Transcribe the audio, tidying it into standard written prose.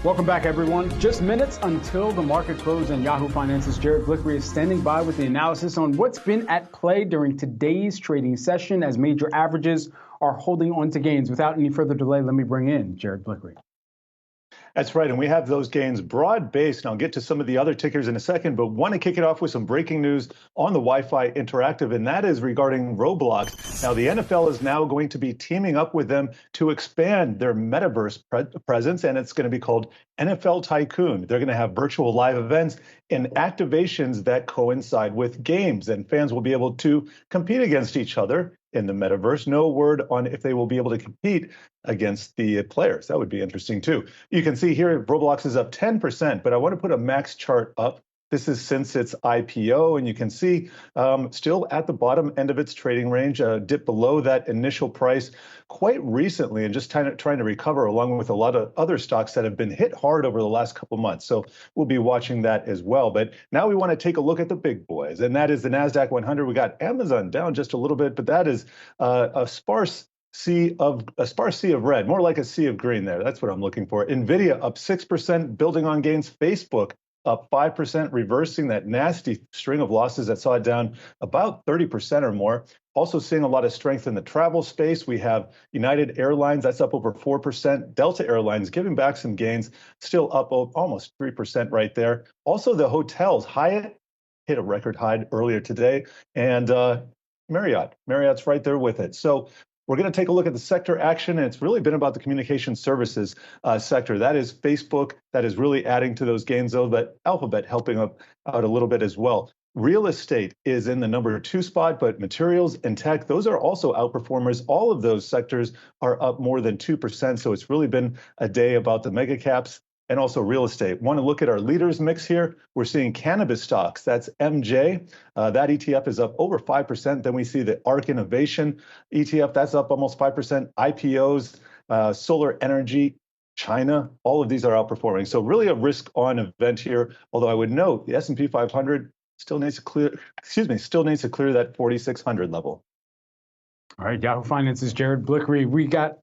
Welcome back, everyone. Just minutes until the market close, and Yahoo Finance's Jared Bilkre is standing by with the analysis on what's been at play during today's trading session as major averages are holding on to gains. Without any further delay, let me bring in Jared Bilkre. That's right, and we have those gains broad-based, and I'll get to some of the other tickers in a second, but want to kick it off with some breaking news on the Wi-Fi Interactive, and that is regarding Roblox. Now, the NFL is now going to be teaming up with them to expand their metaverse presence, and it's going to be called NFL Tycoon. They're going to have virtual live events and activations that coincide with games, and fans will be able to compete against each other in the metaverse. No word on if they will be able to compete against the players. That would be interesting too. You can see here Roblox is up 10%, but I want to put a max chart up. This is since its IPO, and you can see still at the bottom end of its trading range, dipped below that initial price quite recently, and just trying to recover along with a lot of other stocks that have been hit hard over the last couple months. So we'll be watching that as well. But now we want to take a look at the big boys, and that is the NASDAQ 100. We got Amazon down just a little bit, but that is a sparse sea of red, more like a sea of green there. That's what I'm looking for. Nvidia up 6%, building on gains. Facebook up 5%, reversing that nasty string of losses that saw it down about 30% or more. Also seeing a lot of strength in the travel space. We have United Airlines, that's up over 4%. Delta Airlines giving back some gains, still up almost 3% right there. Also the hotels, Hyatt hit a record high earlier today, and Marriott's right there with it. So we're going to take a look at the sector action, and it's really been about the communication services sector. That is Facebook that is really adding to those gains, though, but Alphabet helping out a little bit as well. Real estate is in the number 2 spot, but materials and tech, those are also outperformers. All of those sectors are up more than 2%, so it's really been a day about the mega caps and also real estate. Want to look at our leaders mix here. We're seeing cannabis stocks. That's MJ. That ETF is up over 5%. Then we see the ARK Innovation ETF. That's up almost 5%. IPOs, solar energy, China, all of these are outperforming. So really a risk-on event here. Although I would note the S&P 500 still needs to clear that 4,600 level. All right, Yahoo Finance's Jared Bilkre. We got